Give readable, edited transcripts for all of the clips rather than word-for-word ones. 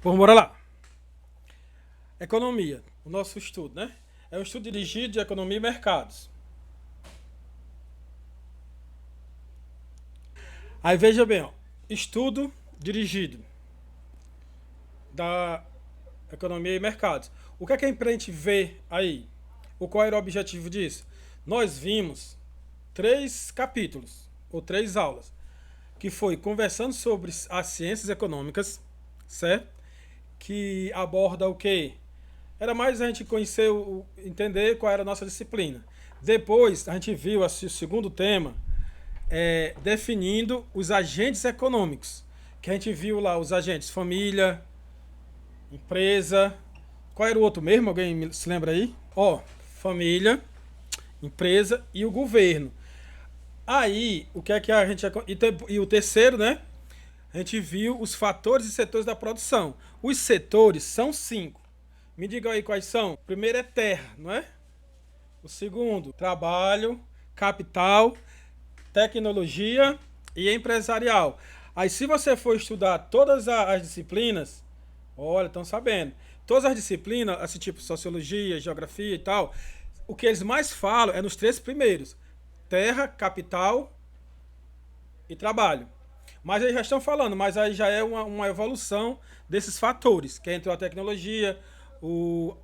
Vamos bora lá. Economia, o nosso estudo, né? É um estudo dirigido de economia e mercados. Aí veja bem, ó, estudo dirigido da economia e mercados. O que é pra gente ver aí? O qual era o objetivo disso? Nós vimos três capítulos, ou três aulas, que foi conversando sobre as ciências econômicas, certo? Que aborda o quê? Era mais a gente conhecer, entender qual era a nossa disciplina. Depois a gente viu o segundo tema, definindo os agentes econômicos. Que a gente viu lá os agentes família, empresa. Qual era o outro mesmo? Alguém se lembra aí? Ó, família, empresa e o governo. Aí, o que é que a gente. E o terceiro, né? A gente viu os fatores e setores da produção. Os setores são cinco. Me diga aí quais são. O primeiro é terra, não é? O segundo, trabalho, capital, tecnologia e empresarial. Aí, se você for estudar todas as disciplinas, olha, estão sabendo. Todas as disciplinas, assim, tipo sociologia, geografia e tal, o que eles mais falam é nos três primeiros: terra, capital e trabalho. Mas eles já estão falando, mas aí já é uma evolução desses fatores, que é entre a tecnologia, o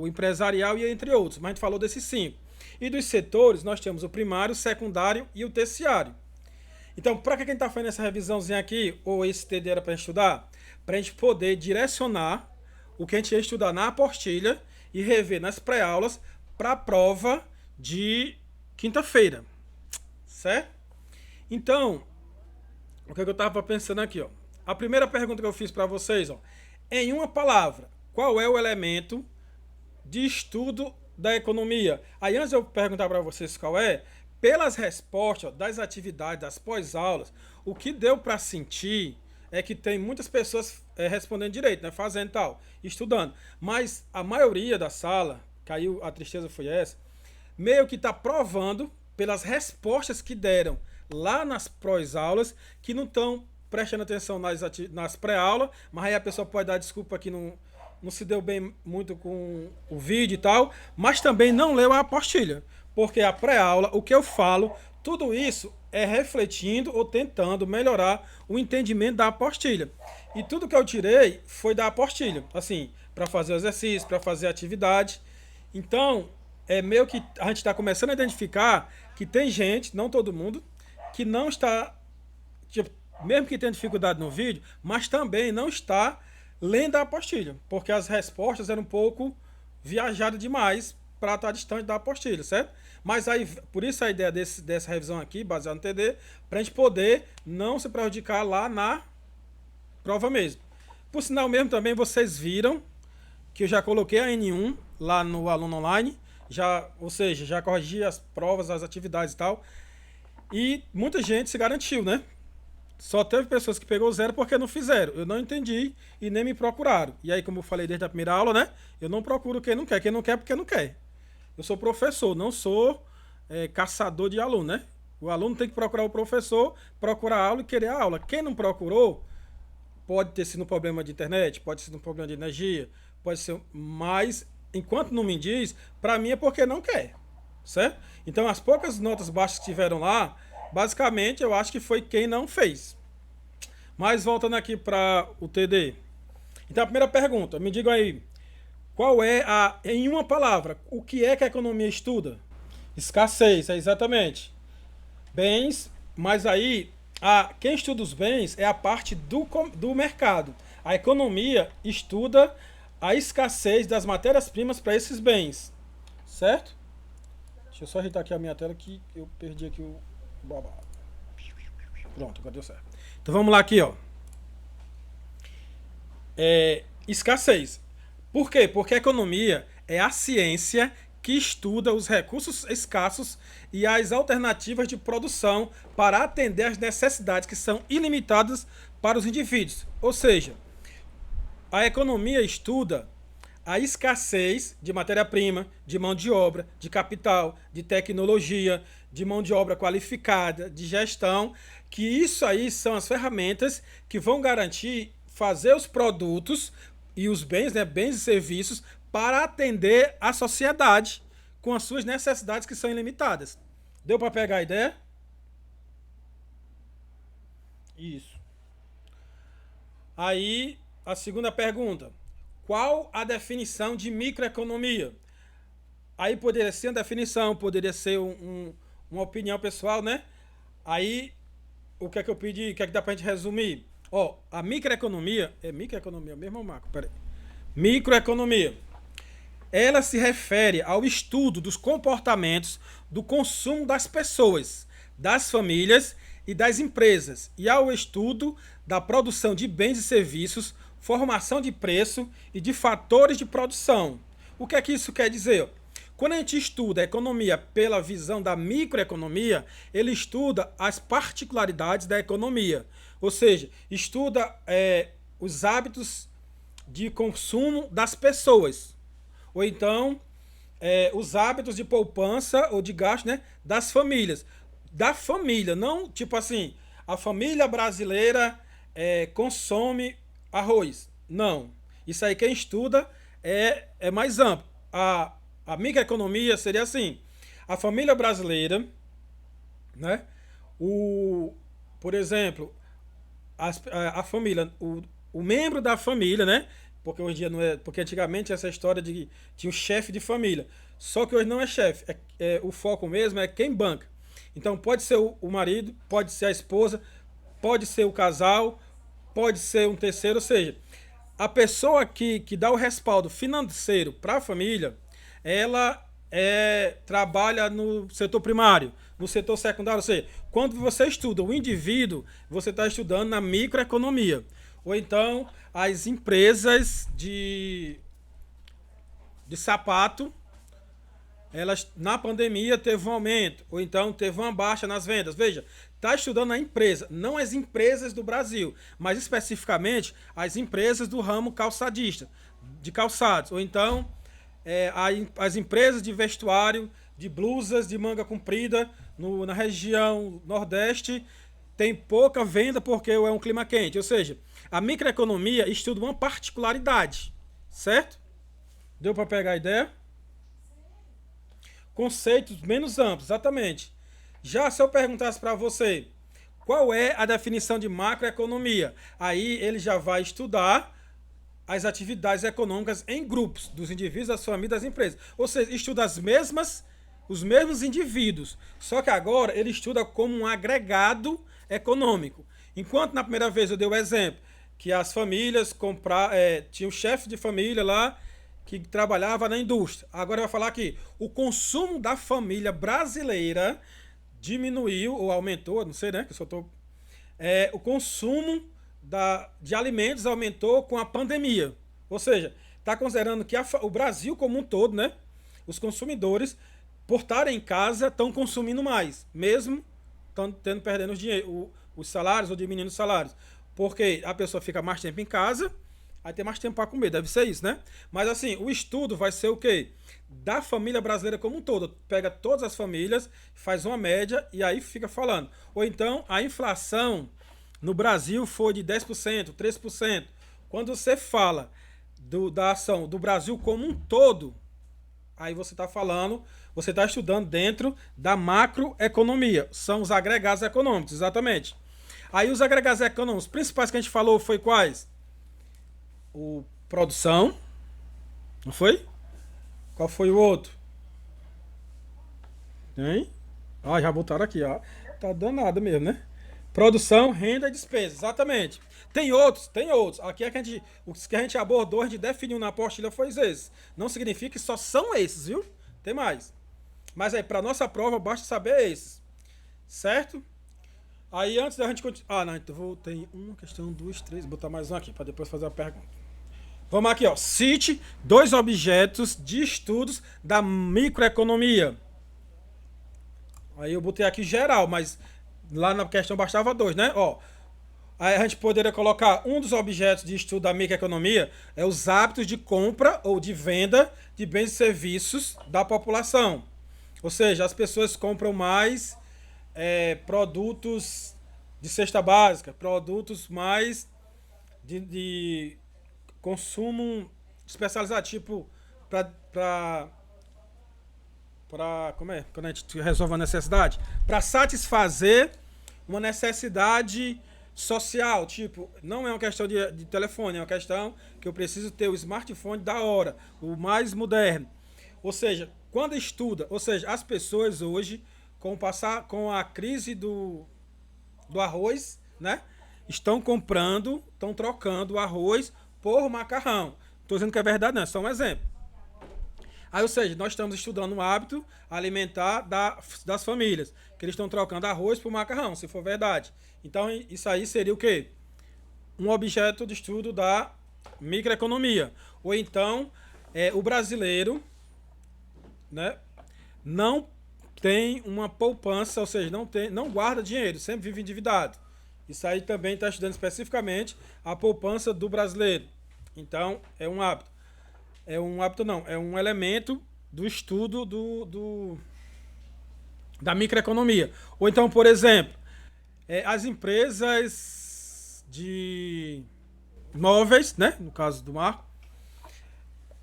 empresarial e entre outros. Mas a gente falou desses cinco. E dos setores, nós temos o primário, o secundário e o terciário. Então, para que a gente está fazendo essa revisãozinha aqui, ou esse TD era para estudar? Para a gente poder direcionar o que a gente ia estudar na apostila e rever nas pré-aulas para a prova de quinta-feira, certo? Então, o que eu estava pensando aqui, ó. A primeira pergunta que eu fiz para vocês, ó. Em uma palavra, qual é o elemento de estudo da economia? Aí antes de eu perguntar para vocês qual é, pelas respostas das atividades, das pós-aulas, o que deu para sentir é que tem muitas pessoas respondendo direito, né? Fazendo tal, estudando. Mas a maioria da sala, caiu, a tristeza foi essa, meio que está provando pelas respostas que deram lá nas pós-aulas que não estão prestando atenção nas pré-aulas, mas aí a pessoa pode dar desculpa que não se deu bem muito com o vídeo e tal, mas também não leu a apostila, porque a pré-aula, o que eu falo, tudo isso é refletindo ou tentando melhorar o entendimento da apostila. E tudo que eu tirei foi da apostila, assim, para fazer o exercício, para fazer a atividade. Então, é meio que a gente está começando a identificar que tem gente, não todo mundo, que não está, tipo, mesmo que tenha dificuldade no vídeo, mas também não está lendo a apostila, porque as respostas eram um pouco viajadas demais para estar distante da apostila, certo? Mas aí, por isso a ideia dessa revisão aqui, baseada no TD, para a gente poder não se prejudicar lá na prova mesmo. Por sinal mesmo também vocês viram que eu já coloquei a N1 lá no aluno online, já, ou seja, já corrigi as provas, as atividades e tal. E muita gente se garantiu, né? Só teve pessoas que pegou zero porque não fizeram. Eu não entendi e nem me procuraram. E aí, como eu falei desde a primeira aula, né? Eu não procuro quem não quer. Quem não quer porque não quer. Eu sou professor, não sou caçador de aluno, né? O aluno tem que procurar o professor, procurar a aula e querer a aula. Quem não procurou, pode ter sido um problema de internet, pode ser um problema de energia, pode ser. Mas, enquanto não me diz, pra mim é porque não quer. Certo? Então, as poucas notas baixas que tiveram lá, basicamente, eu acho que foi quem não fez. Mas voltando aqui para o TD. Então, a primeira pergunta, me digam aí, qual é em uma palavra, o que é que a economia estuda? Escassez, é exatamente. Bens, mas aí, quem estuda os bens é a parte do mercado. A economia estuda a escassez das matérias-primas para esses bens, certo? Deixa eu só ajeitar aqui a minha tela que eu perdi aqui o babado. Pronto, agora deu certo. Então vamos lá aqui, ó. Escassez. Por quê? Porque a economia é a ciência que estuda os recursos escassos e as alternativas de produção para atender às necessidades que são ilimitadas para os indivíduos. Ou seja, a economia estuda a escassez de matéria-prima, de mão de obra, de capital, de tecnologia, de mão de obra qualificada, de gestão, que isso aí são as ferramentas que vão garantir fazer os produtos e os bens, né, bens e serviços, para atender a sociedade com as suas necessidades que são ilimitadas. Deu para pegar a ideia? Isso. Aí, a segunda pergunta. Qual a definição de microeconomia? Aí poderia ser uma definição, poderia ser uma opinião pessoal, né? Aí, o que é que eu pedi, o que é que dá pra gente resumir? Ó, a microeconomia, é microeconomia mesmo, Marco? Peraí. Microeconomia. Ela se refere ao estudo dos comportamentos do consumo das pessoas, das famílias e das empresas, e ao estudo da produção de bens e serviços, formação de preço e de fatores de produção. O que é que isso quer dizer? Quando a gente estuda a economia pela visão da microeconomia, ele estuda as particularidades da economia, ou seja, estuda os hábitos de consumo das pessoas, ou então os hábitos de poupança ou de gasto, né, das famílias. Da família, não tipo assim, a família brasileira consome arroz. Não. Isso aí quem estuda é mais amplo. A microeconomia seria assim, a família brasileira, né? Por exemplo, a família, o membro da família, né? Porque hoje em dia não é. Porque antigamente essa história de tinha um chefe de família. Só que hoje não é chefe. O foco mesmo é quem banca. Então pode ser o marido, pode ser a esposa, pode ser o casal, pode ser um terceiro, ou seja, a pessoa que dá o respaldo financeiro para a família, ela trabalha no setor primário, no setor secundário, ou seja, quando você estuda o indivíduo, você está estudando na microeconomia. Ou então as empresas de sapato, elas na pandemia teve um aumento, ou então teve uma baixa nas vendas. Veja, está estudando a empresa, não as empresas do Brasil, mas especificamente as empresas do ramo calçadista, de calçados, ou então as empresas de vestuário, de blusas de manga comprida na região Nordeste tem pouca venda porque é um clima quente. Ou seja, a microeconomia estuda uma particularidade, certo? Deu para pegar a ideia? Conceitos menos amplos, exatamente. Já se eu perguntasse para você qual é a definição de macroeconomia, aí ele já vai estudar as atividades econômicas em grupos, dos indivíduos, das famílias, das empresas. Ou seja, estuda os mesmos indivíduos, só que agora ele estuda como um agregado econômico. Enquanto na primeira vez eu dei o exemplo que as famílias tinha o chefe de família lá que trabalhava na indústria. Agora vai falar que o consumo da família brasileira diminuiu ou aumentou, não sei, né? Que eu só tô, o consumo de alimentos aumentou com a pandemia. Ou seja, está considerando que o Brasil como um todo, né? Os consumidores, por estarem em casa, estão consumindo mais, mesmo perdendo os salários ou diminuindo os salários. Porque a pessoa fica mais tempo em casa, aí tem mais tempo para comer, deve ser isso, né? Mas assim, o estudo vai ser o quê? Da família brasileira como um todo. Pega todas as famílias, faz uma média e aí fica falando. Ou então, a inflação no Brasil foi de 10%, 3%. Quando você fala da ação do Brasil como um todo, aí você está falando, você está estudando dentro da macroeconomia. São os agregados econômicos, exatamente. Aí os agregados econômicos principais que a gente falou foi quais? Produção, não foi? Qual foi o outro? Hein? Já botaram aqui, ó. Tá danado mesmo, né? Produção, renda e despesa, exatamente. Tem outros, tem outros. Aqui os que a gente abordou, a gente definiu na apostila foi esses. Não significa que só são esses, viu? Tem mais. Mas aí, para nossa prova, basta saber esses. Certo? Aí, antes da gente continuar... não, então tem uma questão, duas, três. Vou botar mais um aqui, para depois fazer a pergunta. Vamos aqui, ó. Cite 2 objetos de estudos da microeconomia. Aí eu botei aqui geral, mas lá na questão bastava 2, né? Ó, aí a gente poderia colocar um dos objetos de estudo da microeconomia é os hábitos de compra ou de venda de bens e serviços da população. Ou seja, as pessoas compram mais produtos de cesta básica, produtos mais de consumo especializado, tipo, para como é? Quando a gente resolve uma necessidade? Para satisfazer uma necessidade social. Tipo, não é uma questão de telefone, é uma questão que eu preciso ter o smartphone da hora, o mais moderno. Ou seja, quando estuda, ou seja, as pessoas hoje, com a crise do arroz, né? Estão comprando, estão trocando o arroz por macarrão. Estou dizendo que é verdade, não, é só um exemplo. Aí, ou seja, nós estamos estudando o hábito alimentar das famílias, que eles estão trocando arroz por macarrão, se for verdade. Então, isso aí seria o quê? Um objeto de estudo da microeconomia. Ou então, o brasileiro, né, não tem uma poupança, ou seja, não guarda dinheiro, sempre vive endividado. Isso aí também está estudando especificamente a poupança do brasileiro. Então, é um hábito. É um hábito não, é um elemento do estudo da microeconomia. Ou então, por exemplo, as empresas de móveis, né, no caso do Marco,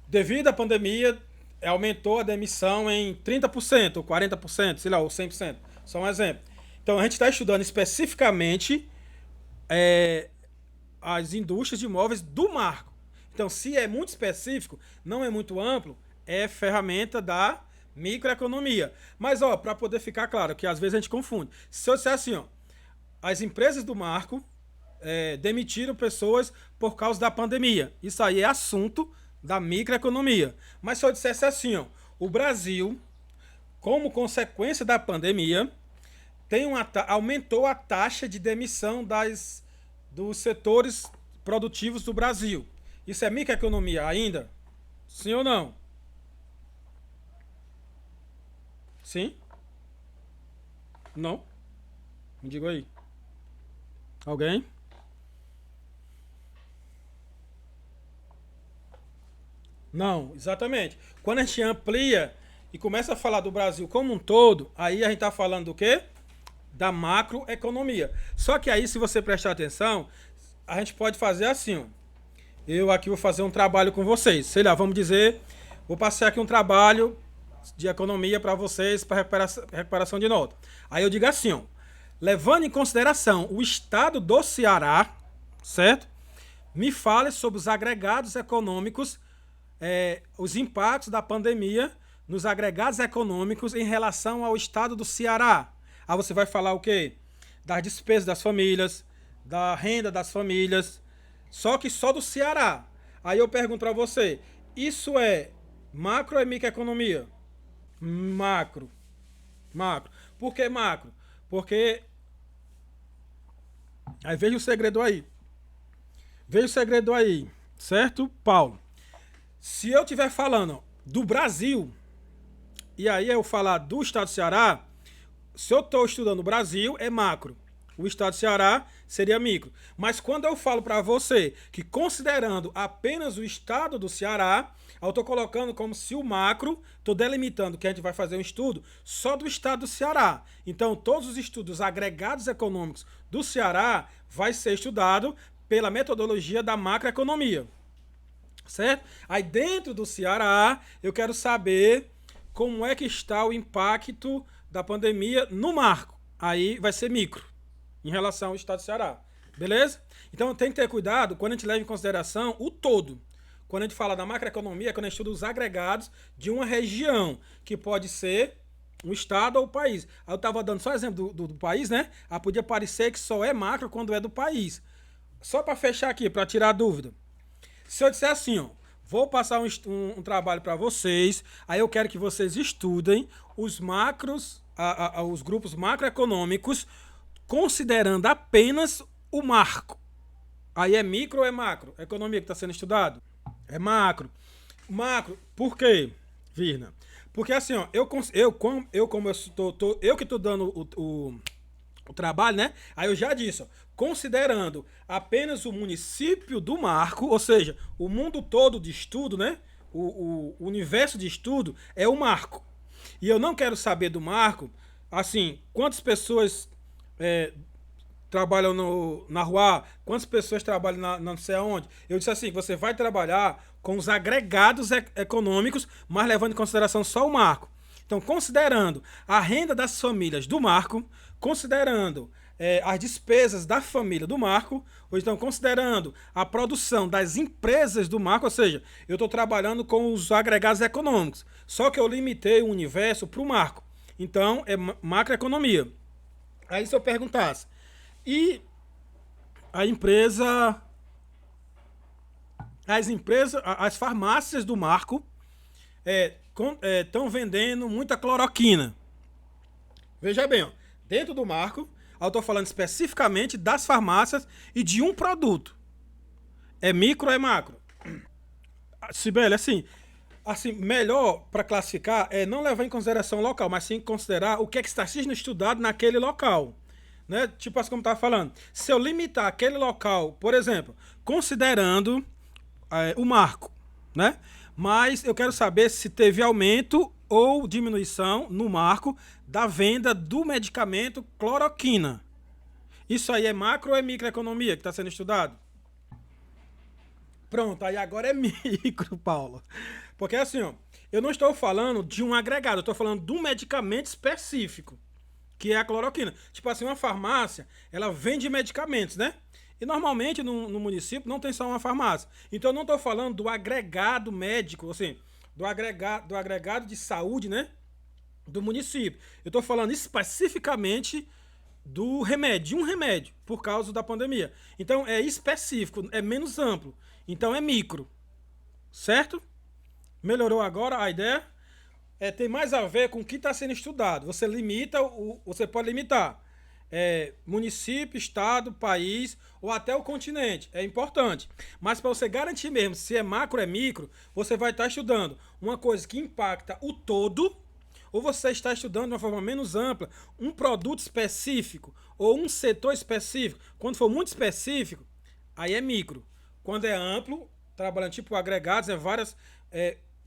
devido à pandemia, aumentou a demissão em 30%, ou 40%, sei lá, ou 100%. Só um exemplo. Então, a gente está estudando especificamente é, as indústrias de imóveis do marco. Então, se é muito específico, não é muito amplo, é ferramenta da microeconomia. Mas, ó, para poder ficar claro, que às vezes a gente confunde. Se eu disser assim, ó, as empresas do marco demitiram pessoas por causa da pandemia. Isso aí é assunto da microeconomia. Mas se eu dissesse assim, ó, o Brasil, como consequência da pandemia, aumentou a taxa de demissão dos setores produtivos do Brasil. Isso é microeconomia ainda? Sim ou não? Sim? Não? Me diga aí. Alguém? Não, exatamente. Quando a gente amplia e começa a falar do Brasil como um todo, aí a gente está falando do quê? Da macroeconomia. Só que aí, se você prestar atenção, a gente pode fazer assim, ó. Eu aqui vou fazer um trabalho com vocês. Sei lá, vamos dizer, vou passar aqui um trabalho de economia para vocês, para recuperação de nota. Aí eu digo assim, ó, levando em consideração o estado do Ceará, certo? Me fale sobre os agregados econômicos, os impactos da pandemia nos agregados econômicos em relação ao estado do Ceará. Aí você vai falar o quê? Das despesas das famílias, da renda das famílias, só que só do Ceará. Aí eu pergunto para você, isso é macro ou é microeconomia? Macro. Macro. Por que macro? Porque aí veja o segredo aí. Veja o segredo aí, certo, Paulo? Se eu estiver falando do Brasil, e aí eu falar do estado do Ceará, se eu estou estudando o Brasil, é macro. O estado do Ceará seria micro. Mas quando eu falo para você que considerando apenas o estado do Ceará, eu estou colocando como se o macro, estou delimitando que a gente vai fazer um estudo só do estado do Ceará. Então, todos os estudos agregados econômicos do Ceará vai ser estudado pela metodologia da macroeconomia. Certo? Aí dentro do Ceará, eu quero saber como é que está o impacto da pandemia no marco. Aí vai ser micro, em relação ao estado do Ceará. Beleza? Então tem que ter cuidado quando a gente leva em consideração o todo. Quando a gente fala da macroeconomia, é quando a gente estuda os agregados de uma região, que pode ser um estado ou o país. Aí eu estava dando só exemplo do país, né? Aí podia parecer que só é macro quando é do país. Só para fechar aqui, para tirar a dúvida. Se eu disser assim, ó, vou passar um trabalho para vocês, aí eu quero que vocês estudem os macros, os grupos macroeconômicos, considerando apenas o marco. Aí é micro ou é macro? A economia que está sendo estudado? É macro. Macro, por quê, Virna? Porque assim, ó, eu que estou dando o trabalho, né? Aí eu já disse, ó, considerando apenas o município do marco, ou seja, o mundo todo de estudo, né? O universo de estudo é o marco. E eu não quero saber do marco, assim, quantas pessoas trabalham na rua A, quantas pessoas trabalham não sei aonde. Eu disse assim, você vai trabalhar com os agregados econômicos, mas levando em consideração só o marco. Então, considerando a renda das famílias do marco, considerando as despesas da família do marco, ou então considerando a produção das empresas do marco, ou seja, eu estou trabalhando com os agregados econômicos, só que eu limitei o universo para o marco. Então, é macroeconomia. Aí se eu perguntasse, e a empresa, as farmácias do marco estão vendendo muita cloroquina. Veja bem, ó, dentro do marco, eu estou falando especificamente das farmácias e de um produto. É micro ou é macro? Sibeli, assim, melhor para classificar é não levar em consideração o local, mas sim considerar o que é que está sendo estudado naquele local. Né? Tipo assim como estava falando. Se eu limitar aquele local, por exemplo, considerando o marco, né? Mas eu quero saber se teve aumento ou diminuição no marco da venda do medicamento cloroquina. Isso aí é macro ou é microeconomia que está sendo estudado? Pronto, aí agora é micro, Paulo. Porque assim, ó, eu não estou falando de um agregado, eu estou falando de um medicamento específico, que é a cloroquina. Tipo assim, uma farmácia, ela vende medicamentos, né? E normalmente no município não tem só uma farmácia. Então eu não estou falando do agregado médico, assim, do agregado de saúde, né? Do município. Eu estou falando especificamente do remédio, de um remédio, por causa da pandemia. Então é específico, é menos amplo. Então é micro, certo? Melhorou agora a ideia? Tem mais a ver com o que está sendo estudado. Você limita, você pode limitar município, estado, país ou até o continente. É importante. Mas para você garantir mesmo se é macro ou é micro, você vai estar estudando uma coisa que impacta o todo, ou você está estudando de uma forma menos ampla um produto específico ou um setor específico. Quando for muito específico, aí é micro. Quando é amplo, trabalhando tipo agregados, várias,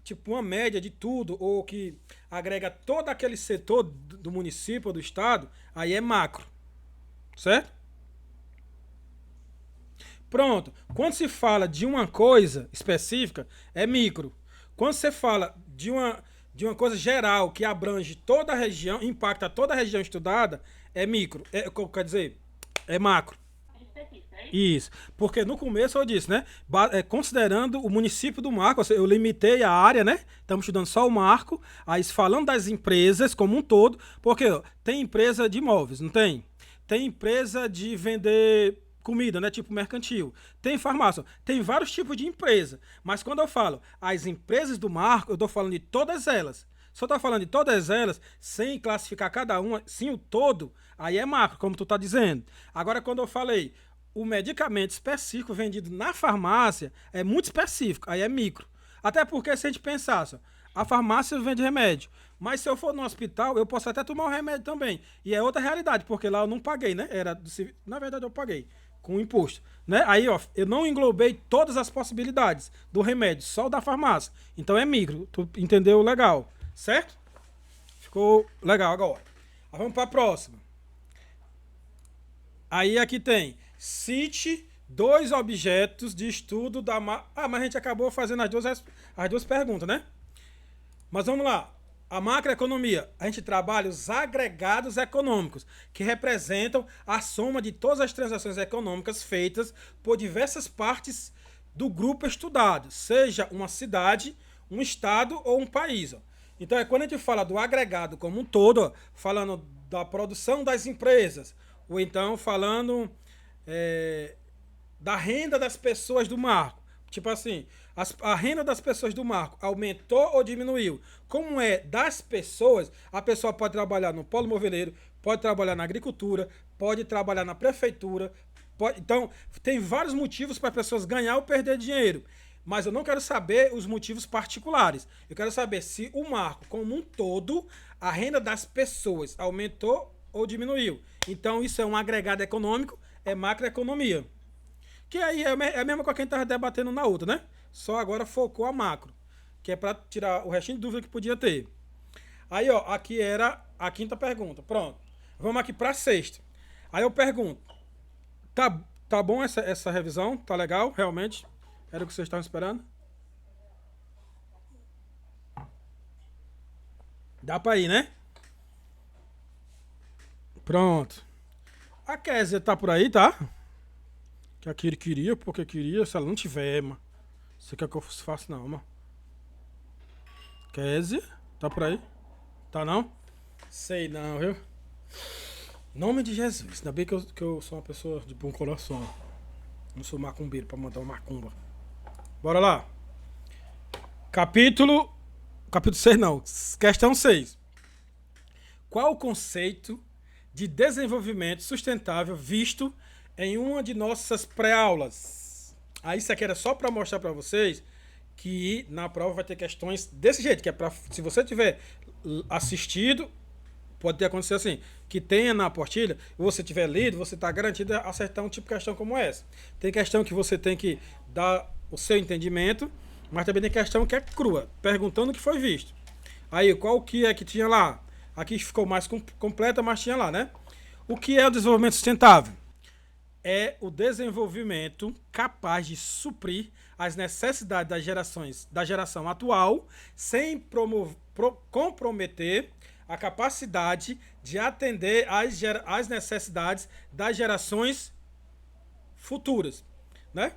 tipo uma média de tudo, ou que agrega todo aquele setor do município ou do estado, aí é macro. Certo? Pronto. Quando se fala de uma coisa específica, é micro. Quando você fala de uma coisa geral que abrange toda a região, impacta toda a região estudada, é micro. Quer dizer, é macro. Isso, porque no começo eu disse, né? Considerando o município do marco, eu limitei a área, né? Estamos estudando só o marco, aí falando das empresas como um todo, porque ó, tem empresa de imóveis, não tem? Tem empresa de vender comida, né? Tipo mercantil. Tem farmácia, tem vários tipos de empresa. Mas quando eu falo as empresas do marco, eu estou falando de todas elas. Se eu estou falando de todas elas, sem classificar cada uma, sim o todo, aí é macro, como tu está dizendo. Agora, quando eu falei o medicamento específico vendido na farmácia é muito específico, aí é micro. Até porque se a gente pensasse, a farmácia vende remédio, mas se eu for no hospital, eu posso até tomar o remédio também. E é outra realidade, porque lá eu não paguei, né? Na verdade eu paguei com imposto, né? Aí, ó, eu não englobei todas as possibilidades do remédio, só o da farmácia. Então é micro, tu entendeu legal, certo? Ficou legal agora. Aí vamos para a próxima. Aí aqui tem cite 2 objetos de estudo da... mas a gente acabou fazendo as duas perguntas, né? Mas vamos lá. A macroeconomia, a gente trabalha os agregados econômicos, que representam a soma de todas as transações econômicas feitas por diversas partes do grupo estudado, seja uma cidade, um estado ou um país. Ó. Então, quando a gente fala do agregado como um todo, ó, falando da produção das empresas, ou então falando da renda das pessoas do marco. Tipo assim, a renda das pessoas do marco aumentou ou diminuiu? Como é das pessoas, a pessoa pode trabalhar no polo moveleiro, pode trabalhar na agricultura, pode trabalhar na prefeitura. Então, tem vários motivos para as pessoas ganhar ou perder dinheiro. Mas eu não quero saber os motivos particulares. Eu quero saber se o marco, como um todo, a renda das pessoas aumentou ou diminuiu. Então, isso é um agregado econômico, é macroeconomia. Que aí é a mesma coisa que a gente estava debatendo na outra, né? Só agora focou a macro, que é para tirar o restinho de dúvida que podia ter. Aí, ó, aqui era a quinta pergunta. Pronto. Vamos aqui para a sexta. Aí eu pergunto, Tá bom essa revisão? Tá legal? Realmente? Era o que vocês estavam esperando? Dá pra ir, né? Pronto. A Kézia tá por aí, tá? Que a Kiri queria, porque queria. Se ela não tiver, mano. Você quer que eu faça não, mano? Kézia? Tá por aí? Tá não? Sei não, viu? Nome de Jesus. Ainda bem que eu sou uma pessoa de bom coração. Não sou macumbeiro pra mandar uma macumba. Bora lá. Capítulo. Capítulo 6 não. Questão 6. Qual o conceito de desenvolvimento sustentável visto em uma de nossas pré-aulas? Aí isso aqui era só para mostrar para vocês que na prova vai ter questões desse jeito, que é para se você tiver assistido, pode ter acontecido assim, que tenha na apostila, e você tiver lido, você está garantido a acertar um tipo de questão como essa. Tem questão que você tem que dar o seu entendimento, mas também tem questão que é crua, perguntando o que foi visto. Aí, qual que é que tinha lá? Aqui ficou mais completa, mas tinha lá, né? O que é o desenvolvimento sustentável? É o desenvolvimento capaz de suprir as necessidades da geração atual, sem comprometer a capacidade de atender às necessidades das gerações futuras, né?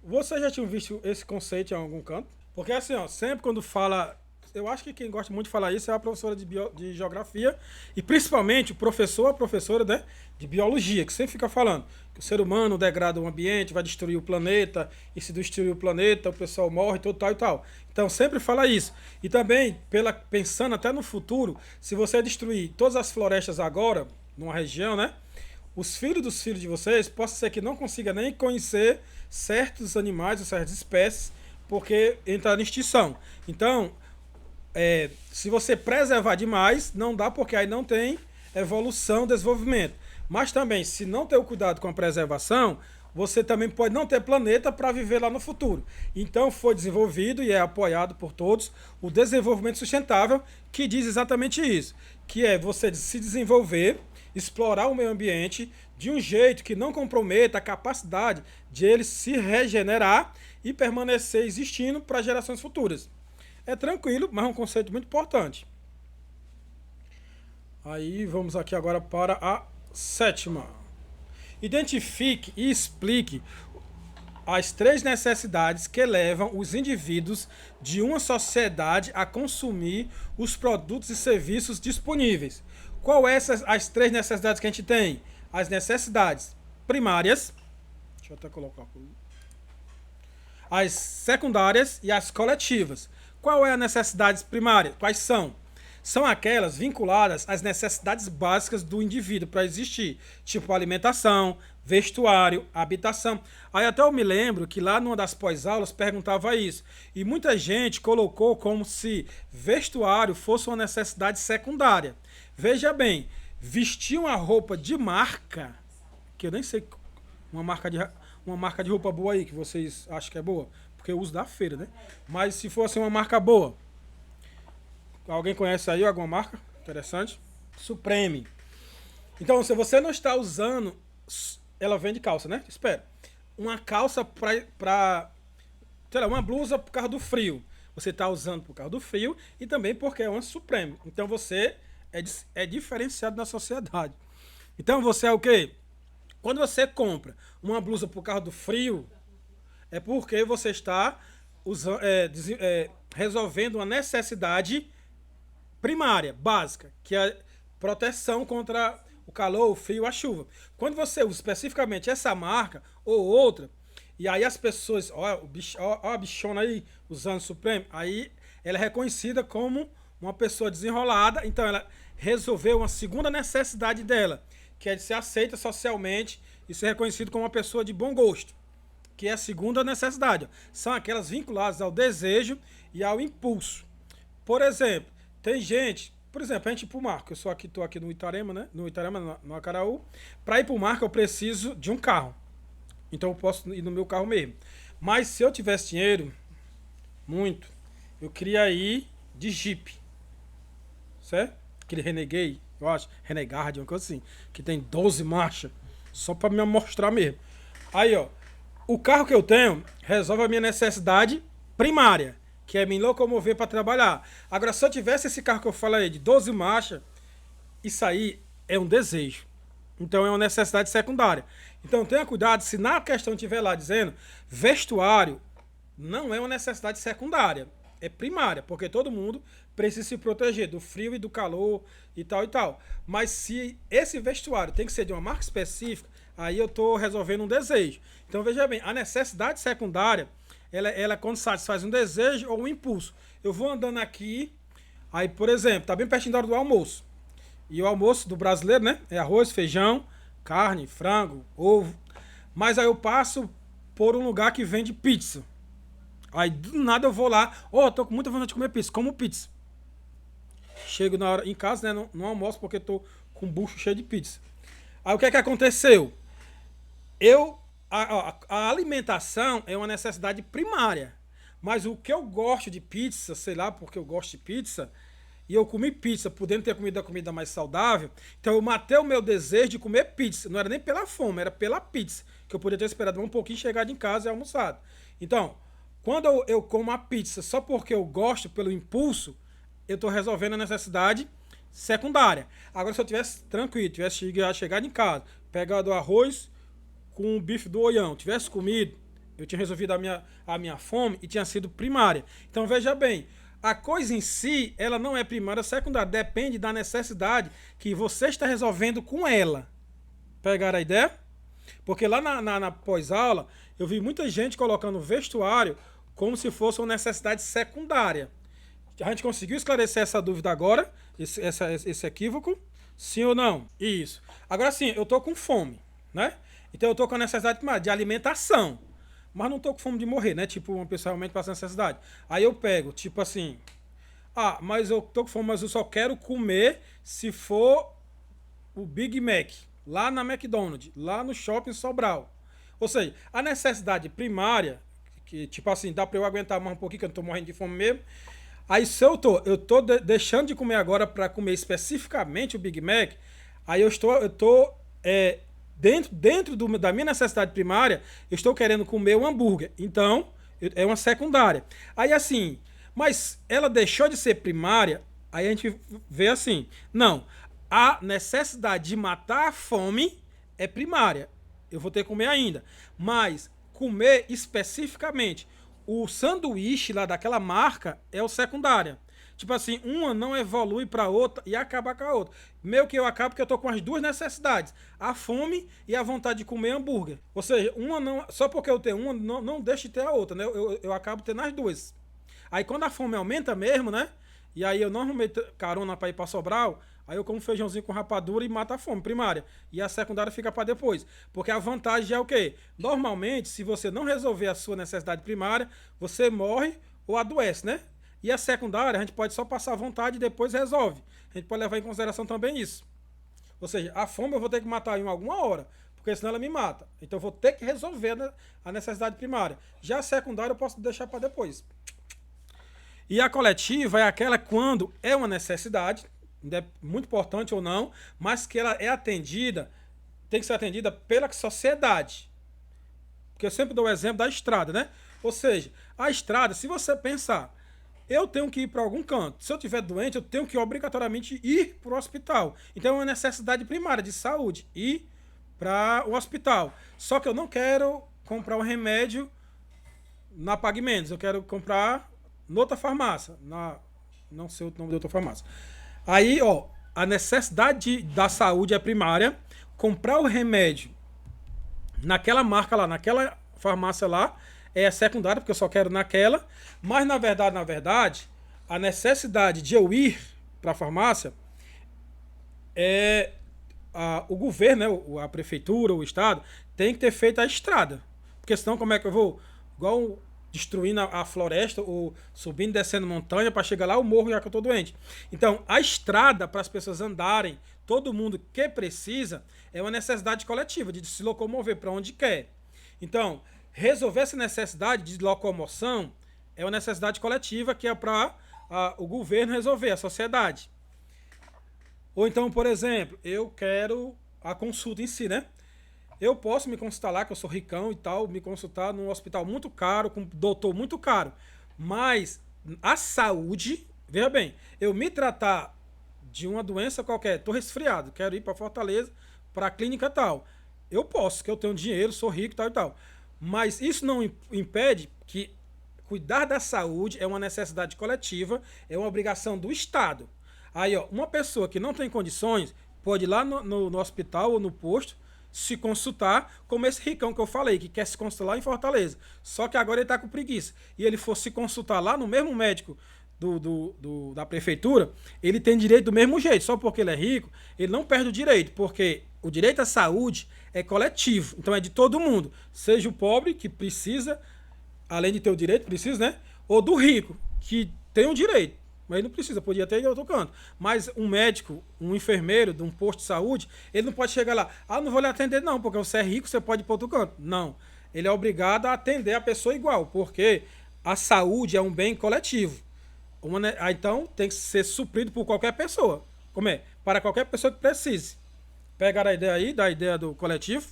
Você já tinha visto esse conceito em algum canto? Porque assim, ó, sempre quando fala. Eu acho que quem gosta muito de falar isso é a professora de geografia e principalmente o professor ou a professora, né, de biologia, que sempre fica falando que o ser humano degrada o ambiente, vai destruir o planeta, e se destruir o planeta, o pessoal morre, todo tal e tal. Então sempre fala isso. E também, pensando até no futuro, se você destruir todas as florestas agora, numa região, né, os filhos dos filhos de vocês, pode ser que não consiga nem conhecer certos animais ou certas espécies, porque entraram em extinção. Então, se você preservar demais, não dá, porque aí não tem evolução, desenvolvimento. Mas também, se não ter o cuidado com a preservação, você também pode não ter planeta para viver lá no futuro. Então foi desenvolvido e é apoiado por todos o desenvolvimento sustentável, que diz exatamente isso, que é você se desenvolver, explorar o meio ambiente de um jeito que não comprometa a capacidade de ele se regenerar e permanecer existindo para gerações futuras. É tranquilo, mas é um conceito muito importante. Aí vamos aqui agora para a 7ª. Identifique e explique as 3 necessidades que levam os indivíduos de uma sociedade a consumir os produtos e serviços disponíveis. Qual essas as 3 necessidades que a gente tem? As necessidades primárias, deixa eu até colocar aqui, as secundárias e as coletivas. Qual é a necessidade primária? Quais são? São aquelas vinculadas às necessidades básicas do indivíduo para existir, tipo alimentação, vestuário, habitação. Aí até eu me lembro que lá numa das pós-aulas perguntava isso. E muita gente colocou como se vestuário fosse uma necessidade secundária. Veja bem, vestir uma roupa de marca, que eu nem sei uma marca de roupa boa aí que vocês acham que é boa, porque eu uso da feira, né? Mas se fosse uma marca boa, alguém conhece aí alguma marca interessante? Supreme. Então, se você não está usando, ela vende calça, né? Espera. Uma calça pra sei lá, uma blusa por causa do frio. Você está usando por causa do frio e também porque é uma Supreme. Então você é diferenciado na sociedade. Então você é o quê? Quando você compra uma blusa por causa do frio, é porque você está resolvendo uma necessidade primária, básica, que é a proteção contra o calor, o frio, a chuva. Quando você usa especificamente essa marca ou outra, e aí as pessoas, ó, a bichona aí usando Supreme, aí ela é reconhecida como uma pessoa desenrolada, então ela resolveu uma segunda necessidade dela, que é de ser aceita socialmente e ser reconhecido como uma pessoa de bom gosto, que é a segunda necessidade. Ó. São aquelas vinculadas ao desejo e ao impulso. Por exemplo, tem gente, por exemplo, a gente ir pro Marco, eu estou aqui no Itarema, né? No Itarema, no Acaraú. Para ir pro Marco eu preciso de um carro. Então eu posso ir no meu carro mesmo. Mas se eu tivesse dinheiro, muito, eu queria ir de Jeep. Certo? Aquele Renegade, eu acho, Renegade, uma coisa assim, que tem 12 marchas. Só para me mostrar mesmo. Aí, ó. O carro que eu tenho resolve a minha necessidade primária, que é me locomover para trabalhar. Agora, se eu tivesse esse carro que eu falei de 12 marchas, isso aí é um desejo. Então é uma necessidade secundária. Então tenha cuidado se na questão tiver lá dizendo vestuário não é uma necessidade secundária, é primária, porque todo mundo precisa se proteger do frio e do calor e tal e tal. Mas se esse vestuário tem que ser de uma marca específica, aí eu estou resolvendo um desejo. Então veja bem, a necessidade secundária, ela é quando satisfaz um desejo ou um impulso. Eu vou andando aqui, aí por exemplo, tá bem pertinho da hora do almoço. E o almoço do brasileiro, né? É arroz, feijão, carne, frango, ovo. Mas aí eu passo por um lugar que vende pizza. Aí do nada eu vou lá, tô com muita vontade de comer pizza, como pizza. Chego na hora em casa, né? Não almoço porque tô com o bucho cheio de pizza. Aí o que é que aconteceu? A alimentação é uma necessidade primária. Mas o que eu gosto de pizza, sei lá porque eu gosto de pizza, e eu comi pizza, podendo ter comido a comida mais saudável, então eu matei o meu desejo de comer pizza. Não era nem pela fome, era pela pizza, que eu podia ter esperado um pouquinho, chegar em casa e almoçado. Então, quando eu como a pizza só porque eu gosto, pelo impulso, eu estou resolvendo a necessidade secundária. Agora, se eu tivesse tranquilo, tivesse chegado em casa, pegado arroz com o bife do Oião, tivesse comido, eu tinha resolvido a minha fome e tinha sido primária. Então, veja bem, a coisa em si, ela não é primária ou secundária. Depende da necessidade que você está resolvendo com ela. Pegaram a ideia? Porque lá na pós-aula, eu vi muita gente colocando vestuário como se fosse uma necessidade secundária. A gente conseguiu esclarecer essa dúvida agora? Esse equívoco? Sim ou não? Isso. Agora sim, eu tô com fome, né? Então eu tô com a necessidade primária de alimentação. Mas não tô com fome de morrer, né? Tipo, uma pessoa realmente passa necessidade. Aí eu pego, tipo assim... mas eu tô com fome, mas eu só quero comer se for o Big Mac. Lá na McDonald's, lá no Shopping Sobral. Ou seja, a necessidade primária, que tipo assim, dá pra eu aguentar mais um pouquinho, que eu não tô morrendo de fome mesmo. Aí se eu tô deixando de comer agora pra comer especificamente o Big Mac, aí eu tô dentro da minha necessidade primária, eu estou querendo comer um hambúrguer. Então, é uma secundária. Aí assim, mas ela deixou de ser primária, aí a gente vê assim, não, a necessidade de matar a fome é primária. Eu vou ter que comer ainda. Mas comer especificamente o sanduíche lá daquela marca é o secundária. Tipo assim, uma não evolui para outra e acaba com a outra. Meio que eu acabo porque eu tô com as duas necessidades. A fome e a vontade de comer hambúrguer. Ou seja, uma não, só porque eu tenho uma, não deixa de ter a outra, né? Eu acabo tendo as duas. Aí quando a fome aumenta mesmo, né? E aí eu não arrumei carona para ir para Sobral, aí eu como feijãozinho com rapadura e mato a fome primária. E a secundária fica para depois. Porque a vantagem é o quê? Normalmente, se você não resolver a sua necessidade primária, você morre ou adoece, né? E a secundária, a gente pode só passar a vontade e depois resolve. A gente pode levar em consideração também isso. Ou seja, a fome eu vou ter que matar em alguma hora, porque senão ela me mata. Então eu vou ter que resolver a necessidade primária. Já a secundária eu posso deixar para depois. E a coletiva é aquela quando é uma necessidade, muito importante ou não, mas que ela é atendida, tem que ser atendida pela sociedade. Porque eu sempre dou o exemplo da estrada, né? Ou seja, a estrada, se você pensar, eu tenho que ir para algum canto. Se eu estiver doente, eu tenho que obrigatoriamente ir para o hospital. Então é uma necessidade primária de saúde, ir para o hospital. Só que eu não quero comprar um remédio na Pague Menos, eu quero comprar noutra farmácia, não sei o nome da outra farmácia. Aí, a necessidade da saúde é primária, comprar o remédio naquela marca lá, naquela farmácia lá, é secundária, porque eu só quero naquela, mas na verdade, a necessidade de eu ir para a farmácia é o governo, né, a prefeitura, o estado, tem que ter feito a estrada. Porque senão como é que eu vou, igual destruindo a floresta, ou subindo e descendo montanha para chegar lá o morro já que eu estou doente. Então, a estrada para as pessoas andarem, todo mundo que precisa, é uma necessidade coletiva, de se locomover para onde quer. Então, resolver essa necessidade de locomoção é uma necessidade coletiva que é para o governo resolver, a sociedade. Ou então, por exemplo, eu quero a consulta em si, né? Eu posso me consultar lá, que eu sou ricão e tal, me consultar num hospital muito caro, com um doutor muito caro. Mas a saúde, veja bem, eu me tratar de uma doença qualquer, tô resfriado, quero ir para Fortaleza, para a clínica tal. Eu posso, que eu tenho dinheiro, sou rico, tal e tal. Mas isso não impede que cuidar da saúde é uma necessidade coletiva, é uma obrigação do Estado. Aí, ó, uma pessoa que não tem condições pode ir lá no hospital ou no posto se consultar, como esse ricão que eu falei, que quer se consultar lá em Fortaleza. Só que agora ele está com preguiça. E ele for se consultar lá no mesmo médico da prefeitura, ele tem direito do mesmo jeito. Só porque ele é rico, ele não perde o direito, porque o direito à saúde é coletivo. Então é de todo mundo. Seja o pobre, que precisa, além de ter o direito, precisa, né? Ou do rico, que tem o direito. Mas ele não precisa, podia ter em outro canto. Mas um médico, um enfermeiro de um posto de saúde, ele não pode chegar lá, não vou lhe atender não, porque você é rico, você pode ir para outro canto. Não. Ele é obrigado a atender a pessoa igual, porque a saúde é um bem coletivo. Então tem que ser suprido por qualquer pessoa. Como é? Para qualquer pessoa que precise. Pegaram a ideia aí, da ideia do coletivo,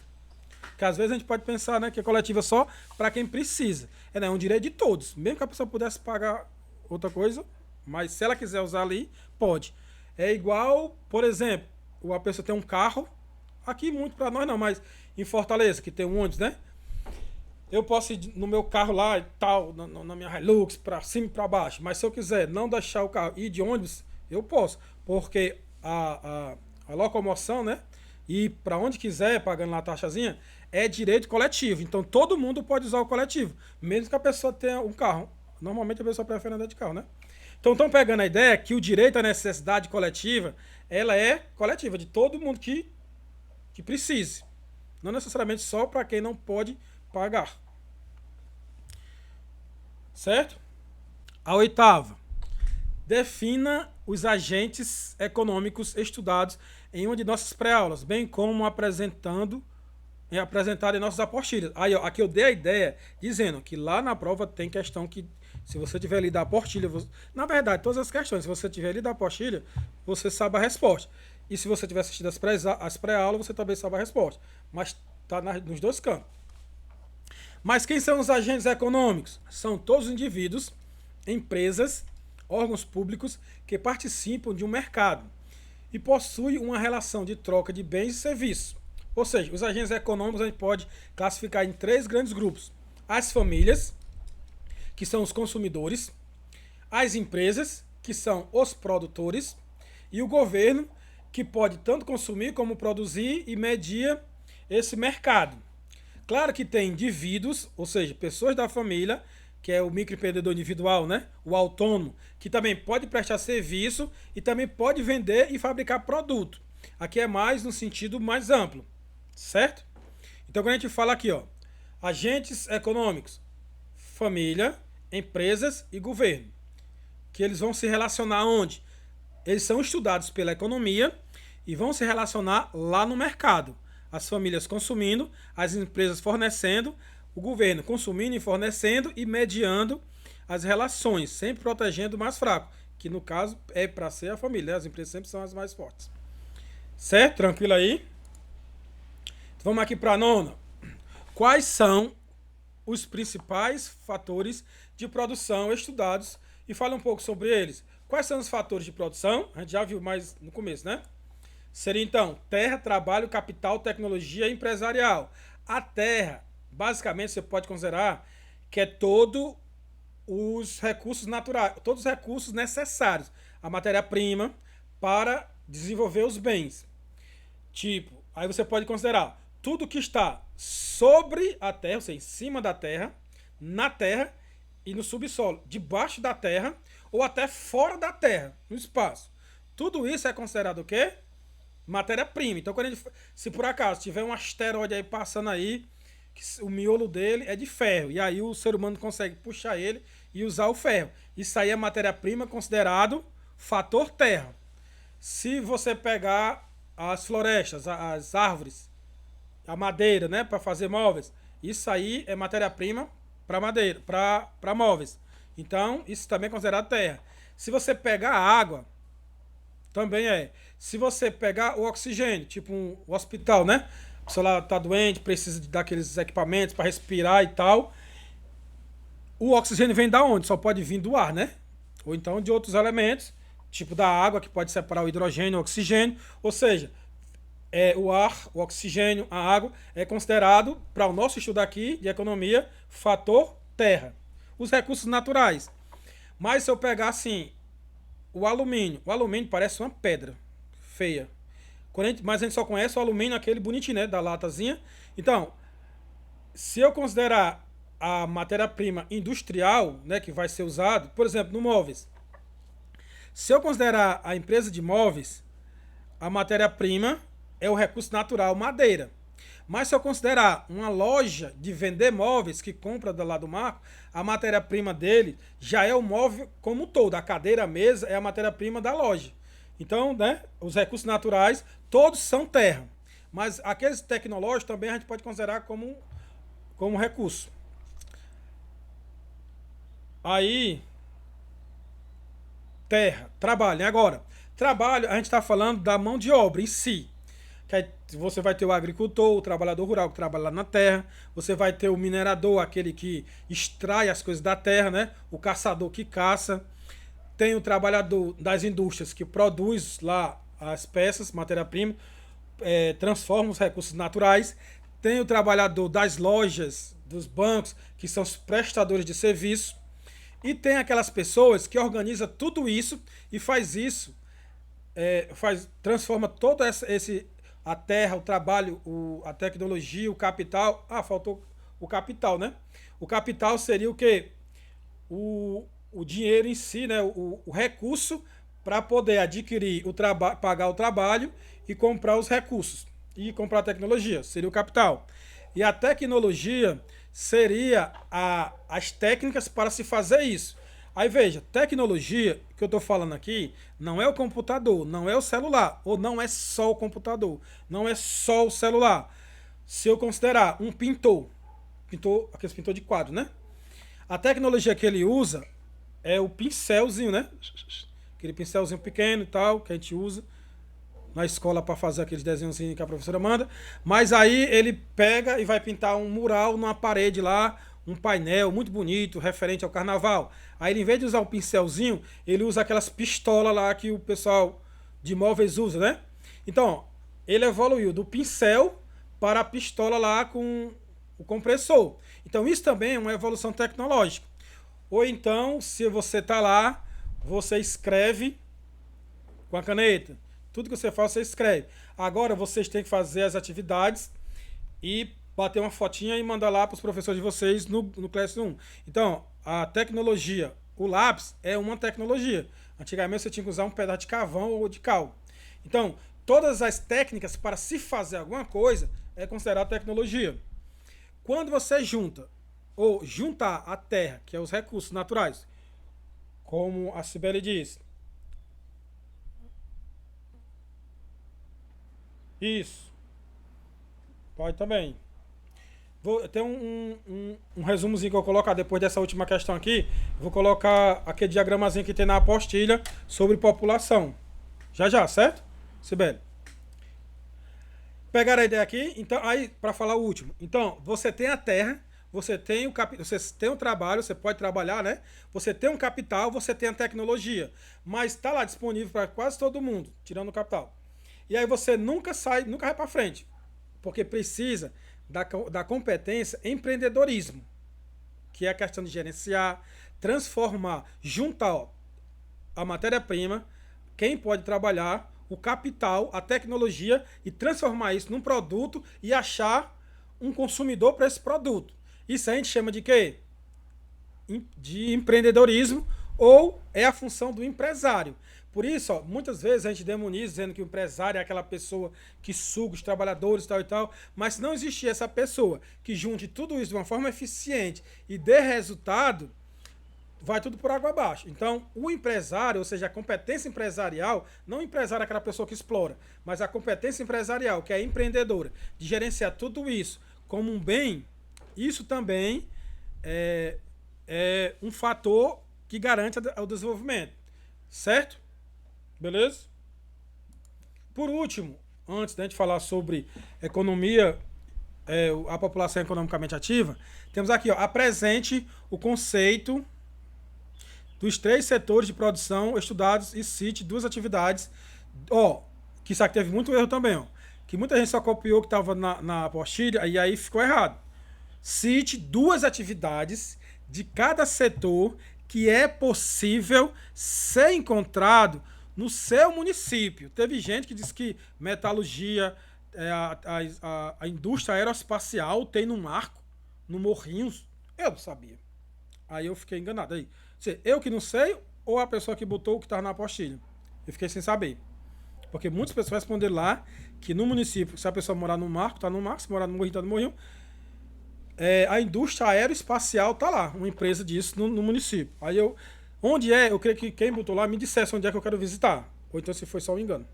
que às vezes a gente pode pensar, né, que é coletiva só para quem precisa. É um direito de todos. Mesmo que a pessoa pudesse pagar outra coisa, mas se ela quiser usar ali, pode. É igual, por exemplo, a pessoa tem um carro, aqui muito para nós não, mas em Fortaleza, que tem um ônibus, né? Eu posso ir no meu carro lá e tal, na minha Hilux, para cima e para baixo. Mas se eu quiser não deixar o carro ir de ônibus, eu posso. Porque a locomoção, né? Ir para onde quiser, pagando lá a taxazinha, é direito coletivo. Então todo mundo pode usar o coletivo, mesmo que a pessoa tenha um carro. Normalmente a pessoa prefere andar de carro, né? Então estão pegando a ideia que o direito à necessidade coletiva, ela é coletiva, de todo mundo que precise. Não necessariamente só para quem não pode pagar. Certo? A oitava. Defina os agentes econômicos estudados em uma de nossas pré-aulas, bem como apresentado em nossas apostilhas. Aí, ó, aqui eu dei a ideia dizendo que lá na prova tem questão que, se você tiver lido a apostilha, na verdade, todas as questões, se você tiver lido a apostilha, você sabe a resposta. E se você tiver assistido as pré-aulas, você também sabe a resposta. Mas está nos dois campos. Mas quem são os agentes econômicos? São todos os indivíduos, empresas, órgãos públicos que participam de um mercado e possuem uma relação de troca de bens e serviços. Ou seja, os agentes econômicos a gente pode classificar em três grandes grupos. As famílias, que são os consumidores, as empresas, que são os produtores, e o governo, que pode tanto consumir como produzir e medir esse mercado. Claro que tem indivíduos, ou seja, pessoas da família, que é o microempreendedor individual, né? O autônomo, que também pode prestar serviço e também pode vender e fabricar produto. Aqui é mais no sentido mais amplo, certo? Então quando a gente fala aqui, ó, agentes econômicos, família, empresas e governo, que eles vão se relacionar onde? Eles são estudados pela economia e vão se relacionar lá no mercado. As famílias consumindo, as empresas fornecendo, o governo consumindo e fornecendo e mediando as relações, sempre protegendo o mais fraco, que no caso é para ser a família, né? As empresas sempre são as mais fortes. Certo? Tranquilo aí? Vamos aqui para a nona. Quais são os principais fatores de produção estudados e fala um pouco sobre eles. Quais são os fatores de produção? A gente já viu mais no começo, né? Seria então terra, trabalho, capital, tecnologia e empresarial. A terra, basicamente, você pode considerar que é todos os recursos naturais, todos os recursos necessários, a matéria-prima para desenvolver os bens. Tipo, aí você pode considerar tudo que está sobre a terra, ou seja, em cima da terra, na terra e no subsolo, debaixo da terra ou até fora da terra, no espaço. Tudo isso é considerado o quê? Matéria-prima. Então, quando se por acaso tiver um asteroide aí passando aí, o miolo dele é de ferro, e aí o ser humano consegue puxar ele e usar o ferro. Isso aí é matéria-prima considerado fator terra. Se você pegar as florestas, as árvores, a madeira, né, para fazer móveis, isso aí é matéria-prima para madeira, para móveis. Então, isso também é considerado terra. Se você pegar a água, também é. Se você pegar o oxigênio, tipo um hospital, né? o celular está doente, precisa daqueles equipamentos para respirar e tal. O oxigênio vem da onde? Só pode vir do ar, né? Ou então de outros elementos, tipo da água, que pode separar o hidrogênio e o oxigênio. Ou seja, o ar, o oxigênio, a água é considerado, para o nosso estudo aqui de economia, fator terra. Os recursos naturais. Mas se eu pegar assim, o alumínio parece uma pedra feia. Mas a gente só conhece o alumínio, aquele bonitinho, né? Da latazinha. Então, se eu considerar a matéria-prima industrial, né, que vai ser usado, por exemplo, no móveis. Se eu considerar a empresa de móveis, a matéria-prima é o recurso natural madeira. Mas se eu considerar uma loja de vender móveis que compra do lado do Marco, a matéria-prima dele já é o móvel como um todo. A cadeira, a mesa é a matéria-prima da loja. Então, né, os recursos naturais, todos são terra. Mas aqueles tecnológicos também a gente pode considerar como recurso. Aí, terra, trabalho. Agora, trabalho, a gente está falando da mão de obra em si. Que aí você vai ter o agricultor, o trabalhador rural que trabalha lá na terra. Você vai ter o minerador, aquele que extrai as coisas da terra, né? O caçador que caça. Tem o trabalhador das indústrias que produz lá as peças, matéria-prima, transforma os recursos naturais. Tem o trabalhador das lojas, dos bancos, que são os prestadores de serviço. E tem aquelas pessoas que organizam tudo isso e faz isso, transforma todo a terra, o trabalho, a tecnologia, o capital. Ah, faltou o capital, né? O capital seria o quê? O dinheiro em si, né? O recurso para poder adquirir pagar o trabalho e comprar os recursos. E comprar a tecnologia, seria o capital. E a tecnologia seria as técnicas para se fazer isso. Aí veja, tecnologia que eu estou falando aqui não é o computador, não é o celular, ou não é só o computador, não é só o celular. Se eu considerar um pintor, aquele pintor de quadro, né? A tecnologia que ele usa é o pincelzinho, né? Aquele pincelzinho pequeno e tal, que a gente usa na escola para fazer aqueles desenhos que a professora manda. Mas aí ele pega e vai pintar um mural numa parede lá, um painel muito bonito, referente ao carnaval. Aí ele, em vez de usar o pincelzinho, ele usa aquelas pistolas lá que o pessoal de móveis usa, né? Então, ele evoluiu do pincel para a pistola lá com o compressor. Então, isso também é uma evolução tecnológica. Ou então, se você está lá, você escreve com a caneta. Tudo que você faz, você escreve. Agora, vocês têm que fazer as atividades e bater uma fotinha e mandar lá para os professores de vocês no Classroom. Então, a tecnologia, o lápis é uma tecnologia. Antigamente você tinha que usar um pedaço de carvão ou de cal. Então, todas as técnicas para se fazer alguma coisa é considerada tecnologia. Quando você junta, ou juntar a terra, que é os recursos naturais, como a Sibeli diz. Isso. Pode também. Tem um resumozinho que eu vou colocar depois dessa última questão aqui. Vou colocar aquele diagramazinho que tem na apostilha sobre população. Já, certo? Sibeli. Pegaram a ideia aqui? Então, aí, para falar o último. Então, você tem a terra, você tem o trabalho, você pode trabalhar, né? Você tem um capital, você tem a tecnologia. Mas está lá disponível para quase todo mundo, tirando o capital. E aí você nunca vai para frente. Porque precisa da competência empreendedorismo, que é a questão de gerenciar, transformar, juntar a matéria-prima, quem pode trabalhar, o capital, a tecnologia e transformar isso num produto e achar um consumidor para esse produto. Isso a gente chama de quê? De empreendedorismo, ou é a função do empresário. Por isso, ó, muitas vezes a gente demoniza dizendo que o empresário é aquela pessoa que suga os trabalhadores e tal, mas se não existir essa pessoa que junte tudo isso de uma forma eficiente e dê resultado, vai tudo por água abaixo. Então, o empresário, ou seja, a competência empresarial, não o empresário é aquela pessoa que explora, mas a competência empresarial, que é empreendedora, de gerenciar tudo isso como um bem, isso também é um fator que garante o desenvolvimento. Certo? Beleza? Por último, antes da gente falar sobre economia, a população economicamente ativa, temos aqui, ó, apresente o conceito dos 3 setores de produção estudados e cite 2 atividades. Ó, que isso aqui teve muito erro também, ó. Que muita gente só copiou que estava na apostila e aí ficou errado. Cite 2 atividades de cada setor que é possível ser encontrado no seu município. Teve gente que disse que metalurgia, a indústria aeroespacial tem no Marco, no Morrinhos. Eu não sabia. Aí eu fiquei enganado. Aí, eu que não sei ou a pessoa que botou o que estava na apostila? Eu fiquei sem saber. Porque muitas pessoas responderam lá que no município, se a pessoa morar no Marco, tá no Marco, se morar no Morrinho, tá no Morrinho. A indústria aeroespacial tá lá, uma empresa disso no município. Aí onde é? Eu creio que quem botou lá me dissesse onde é que eu quero visitar. Ou então se foi só um engano.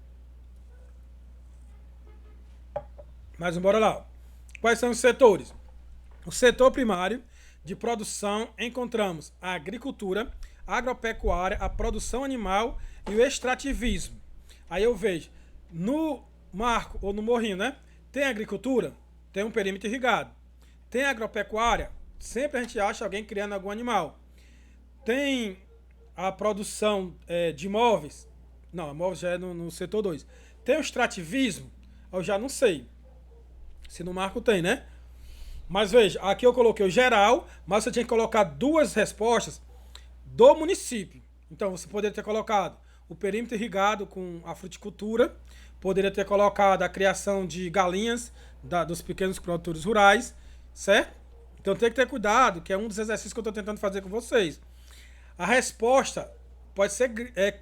Mas bora lá. Quais são os setores? O setor primário de produção encontramos a agricultura, a agropecuária, a produção animal e o extrativismo. Aí eu vejo, no Marco ou no Morrinho, né? Tem agricultura, tem um perímetro irrigado. Tem agropecuária, sempre a gente acha alguém criando algum animal. Tem a produção de imóveis, não, imóveis já é no setor 2. Tem o extrativismo, eu já não sei. Se no Marco tem, né? Mas veja, aqui eu coloquei o geral, mas você tinha que colocar 2 respostas do município. Então você poderia ter colocado o perímetro irrigado com a fruticultura, poderia ter colocado a criação de galinhas dos pequenos produtores rurais, certo? Então tem que ter cuidado, que é um dos exercícios que eu estou tentando fazer com vocês. A resposta pode ser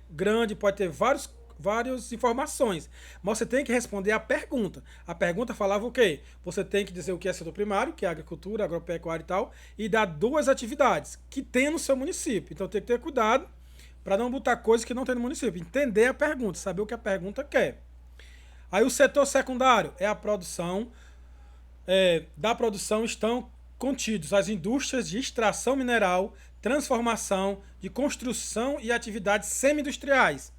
grande, pode ter várias informações, mas você tem que responder a pergunta. A pergunta falava o quê? Você tem que dizer o que é setor primário, que é agricultura, agropecuária e tal, e dar 2 atividades que tem no seu município. Então tem que ter cuidado para não botar coisas que não tem no município. Entender a pergunta, saber o que a pergunta quer. Aí o setor secundário é a produção. Da produção estão contidos as indústrias de extração mineral, transformação, de construção e atividades semi-industriais.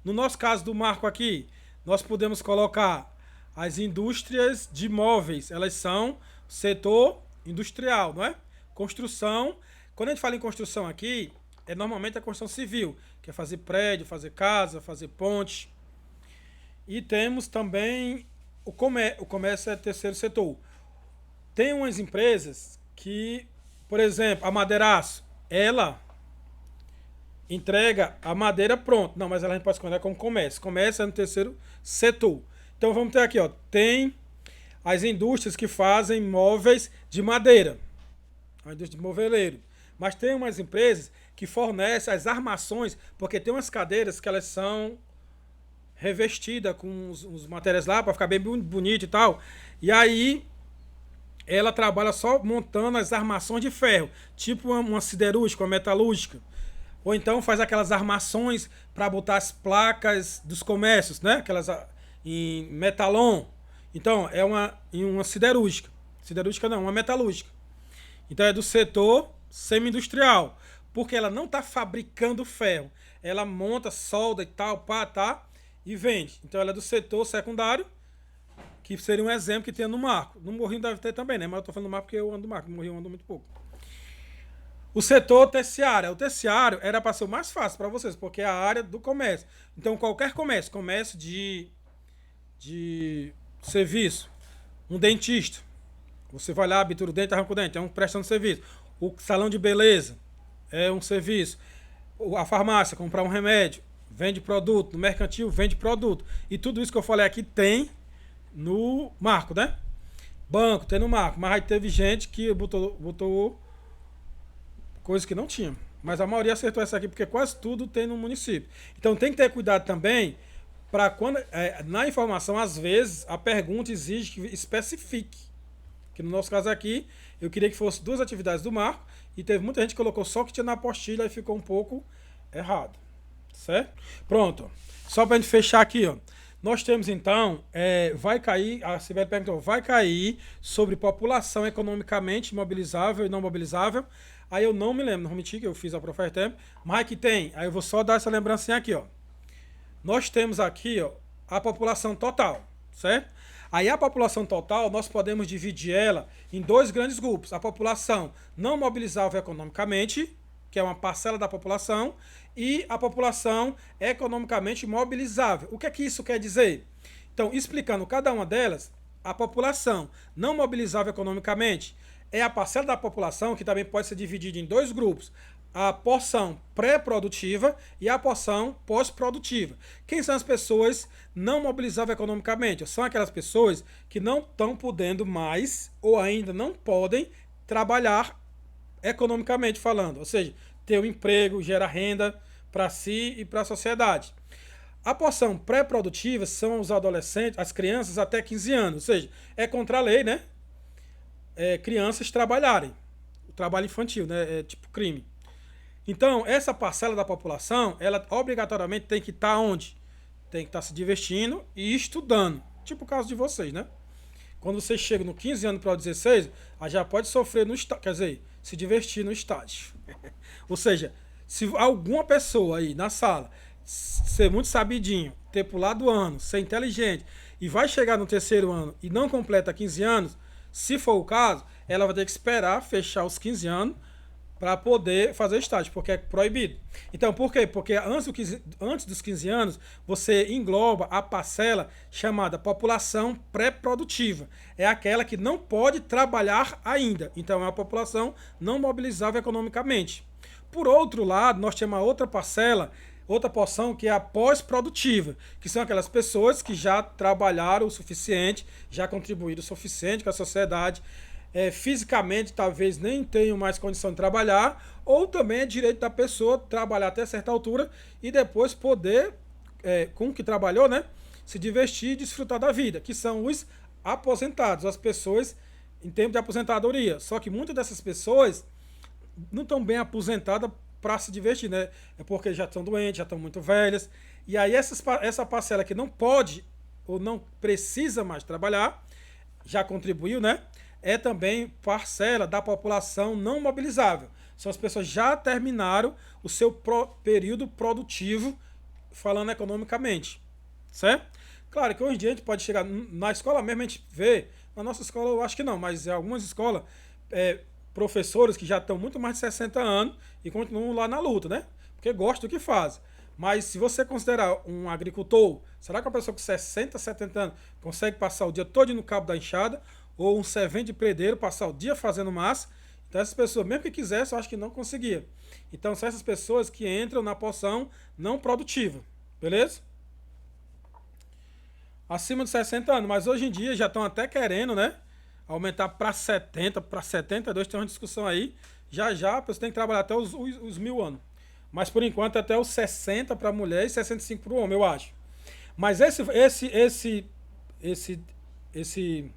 No nosso caso do Marco aqui, nós podemos colocar as indústrias de móveis, elas são setor industrial, não é? Construção, quando a gente fala em construção aqui, normalmente a construção civil, que é fazer prédio, fazer casa, fazer ponte. E temos também o comércio é terceiro setor. Tem umas empresas que, por exemplo, a Madeiraço, ela entrega a madeira pronta. Não, mas ela a gente pode escolher como comércio. Comércio é no terceiro setor. Então vamos ter aqui, ó, tem as indústrias que fazem móveis de madeira. A indústria de moveleiro. Mas tem umas empresas que fornecem as armações, porque tem umas cadeiras que elas são revestidas com os materiais lá para ficar bem bonito e tal. E aí ela trabalha só montando as armações de ferro, tipo uma siderúrgica, uma metalúrgica. Ou então faz aquelas armações para botar as placas dos comércios, né? Aquelas em metalon. Então é uma siderúrgica. Siderúrgica não, uma metalúrgica. Então é do setor semi-industrial, porque ela não está fabricando ferro. Ela monta, solda e tal, pá, tá, e vende. Então ela é do setor secundário, que seria um exemplo que tem no Marco. No Morrinho deve ter também, né? Mas eu tô falando do Marco porque eu ando no Marco. No Morrinho eu ando muito pouco. O setor terciário. O terciário era para ser o mais fácil para vocês, porque é a área do comércio. Então qualquer comércio de serviço, um dentista, você vai lá, abitura o dente, arranca o dente, é um prestando serviço. O salão de beleza é um serviço. A farmácia, comprar um remédio, vende produto. No mercantil, vende produto. E tudo isso que eu falei aqui tem no Marco, né? Banco, tem no Marco. Mas aí teve gente que botou coisas que não tinha. Mas a maioria acertou essa aqui, porque quase tudo tem no município. Então tem que ter cuidado também para quando na informação, às vezes, a pergunta exige que especifique. Que no nosso caso aqui, eu queria que fosse 2 atividades do Marco, e teve muita gente que colocou só o que tinha na apostila e ficou um pouco errado. Certo? Pronto. Só para a gente fechar aqui, ó. Nós temos então, vai cair, a Sibeli perguntou, vai cair sobre população economicamente mobilizável e não mobilizável. Aí eu não me lembro, não vou mentir que eu fiz a Profertem, mas aqui tem, aí eu vou só dar essa lembrancinha aqui, ó. Nós temos aqui, ó, a população total. certo? Aí a população total, nós podemos dividir ela em dois grandes grupos. A população não mobilizável economicamente, que é uma parcela da população, e a população economicamente mobilizável. O que é que isso quer dizer? Então, explicando cada uma delas, a população não mobilizável economicamente é a parcela da população que também pode ser dividida em dois grupos. A porção pré-produtiva e a porção pós-produtiva. Quem são as pessoas não mobilizáveis economicamente? São aquelas pessoas que não estão podendo mais ou ainda não podem trabalhar economicamente falando, ou seja, ter um emprego, gerar renda para si e para a sociedade. A porção pré-produtiva são os adolescentes, as crianças até 15 anos, ou seja, é contra a lei, né? Crianças trabalharem. O trabalho infantil, né? É tipo crime. Então, essa parcela da população, ela obrigatoriamente tem que estar onde? Tem que estar se divertindo e estudando. Tipo o caso de vocês, né? Quando você chega no 15 anos para o 16, já pode sofrer no estágio, quer dizer, se divertir no estágio. Ou seja, se alguma pessoa aí na sala ser muito sabidinho, ter pulado o ano, ser inteligente e vai chegar no terceiro ano e não completa 15 anos, se for o caso, ela vai ter que esperar fechar os 15 anos para poder fazer estágio, porque é proibido. Então, por quê? Porque antes dos 15 anos, você engloba a parcela chamada população pré-produtiva. É aquela que não pode trabalhar ainda. Então, é uma população não mobilizável economicamente. Por outro lado, nós temos uma outra parcela, outra porção que é a pós-produtiva, que são aquelas pessoas que já trabalharam o suficiente, já contribuíram o suficiente com a sociedade, fisicamente talvez nem tenham mais condição de trabalhar, ou também é direito da pessoa trabalhar até certa altura e depois poder, com o que trabalhou, né, se divertir e desfrutar da vida, que são os aposentados, as pessoas em tempo de aposentadoria. Só que muitas dessas pessoas não estão bem aposentadas para se divertir, né? É porque já estão doentes, já estão muito velhas. E aí essa parcela que não pode ou não precisa mais trabalhar, já contribuiu, né? É também parcela da população não mobilizável. São as pessoas que já terminaram o seu período produtivo, falando economicamente, certo? Claro que hoje em dia a gente pode chegar na escola mesmo, a gente vê, na nossa escola eu acho que não, mas em algumas escolas, professores que já estão muito mais de 60 anos e continuam lá na luta, né? Porque gostam do que fazem. Mas se você considerar um agricultor, será que uma pessoa com 60, 70 anos consegue passar o dia todo no cabo da enxada? Ou um servente de predeiro passar o dia fazendo massa? Então essas pessoas, mesmo que quisesse, eu acho que não conseguia. Então são essas pessoas que entram na porção não produtiva, beleza? Acima de 60 anos, mas hoje em dia já estão até querendo, né? Aumentar para 70, para 72, tem uma discussão aí. Já a pessoa tem que trabalhar até os 1000 anos. Mas por enquanto até os 60 para a mulher e 65 para o homem, eu acho. Mas esse de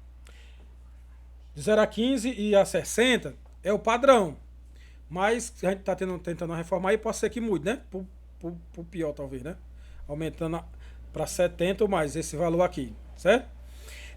0 a 15 e a 60 é o padrão. Mas a gente está tentando reformar e pode ser que mude, né? Por pior, talvez, né? Aumentando para 70 ou mais esse valor aqui, certo?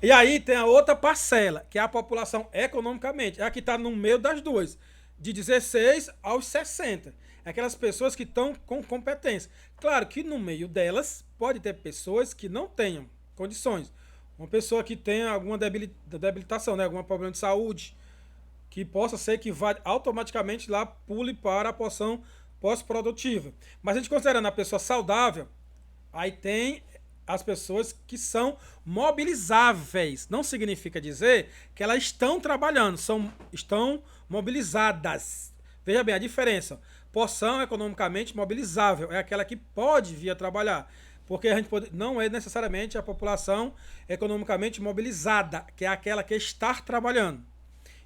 E aí tem a outra parcela, que é a população economicamente. É a que está no meio das duas, de 16 aos 60. É aquelas pessoas que estão com competência. Claro que no meio delas pode ter pessoas que não tenham condições. Uma pessoa que tenha alguma debilitação, né? Algum problema de saúde, que possa ser que vá automaticamente lá, pule para a porção pós-produtiva. Mas a gente considerando a pessoa saudável, aí tem as pessoas que são mobilizáveis. Não significa dizer que elas estão trabalhando, estão mobilizadas. Veja bem a diferença. Porção economicamente mobilizável é aquela que pode vir a trabalhar. Porque a gente não é necessariamente a população economicamente mobilizada, que é aquela que está trabalhando.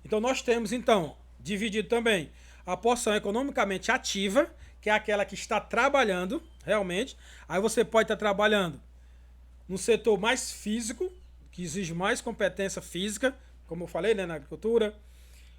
Então nós temos, então, dividido também a porção economicamente ativa, que é aquela que está trabalhando realmente. Aí você pode estar trabalhando no setor mais físico, que exige mais competência física, como eu falei, né, na agricultura,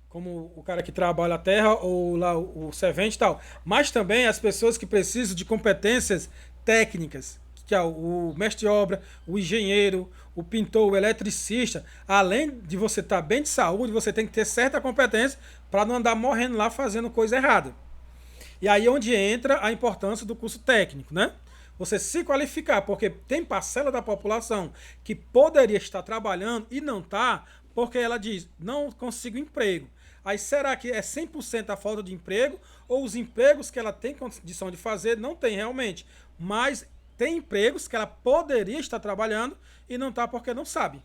como o cara que trabalha a terra ou lá o servente e tal. Mas também as pessoas que precisam de competências técnicas, que é o mestre de obra, o engenheiro, o pintor, o eletricista. Além de você estar bem de saúde, você tem que ter certa competência para não andar morrendo lá fazendo coisa errada. E aí é onde entra a importância do curso técnico, né? você se qualificar, porque tem parcela da população que poderia estar trabalhando e não está, porque ela diz, não consigo emprego. Aí será que é 100% a falta de emprego ou os empregos que ela tem condição de fazer não tem realmente? Mas tem empregos que ela poderia estar trabalhando e não está porque não sabe.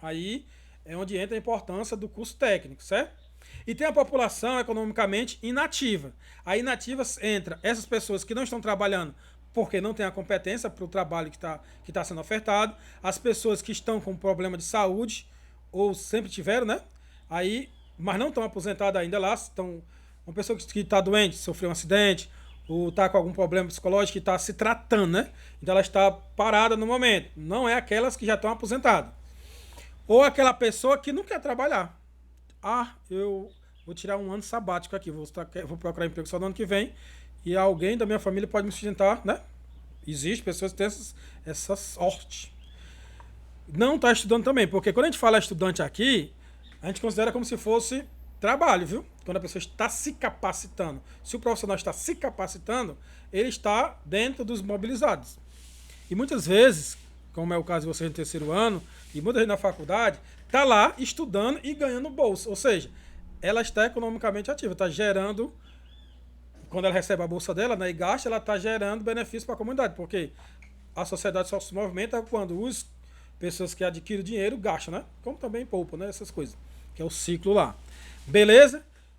Aí é onde entra a importância do curso técnico, certo? E tem a população economicamente inativa. A inativa entra essas pessoas que não estão trabalhando porque não têm a competência para o trabalho que tá sendo ofertado, as pessoas que estão com problema de saúde, ou sempre tiveram, né? Aí, mas não estão aposentadas ainda lá, estão. Uma pessoa que está doente, sofreu um acidente, ou está com algum problema psicológico, que está se tratando, né? Então ela está parada no momento. Não é aquelas que já estão aposentadas. Ou aquela pessoa que não quer trabalhar. Ah, eu vou tirar um ano sabático aqui, vou procurar emprego só no ano que vem e alguém da minha família pode me sustentar, né? Existe pessoas que têm essa sorte. Não está estudando também, porque quando a gente fala estudante aqui, a gente considera como se fosse trabalho, viu? Quando a pessoa está se capacitando. Se o profissional está se capacitando, ele está dentro dos mobilizados. E muitas vezes, como é o caso de vocês no terceiro ano, e muita gente na faculdade, está lá estudando e ganhando bolsa. Ou seja, ela está economicamente ativa, está gerando, quando ela recebe a bolsa dela, né, e gasta, ela está gerando benefício para a comunidade, porque a sociedade só se movimenta quando as pessoas que adquirem dinheiro gastam, né? Como também poupam, né? Essas coisas, que é o ciclo lá. Beleza?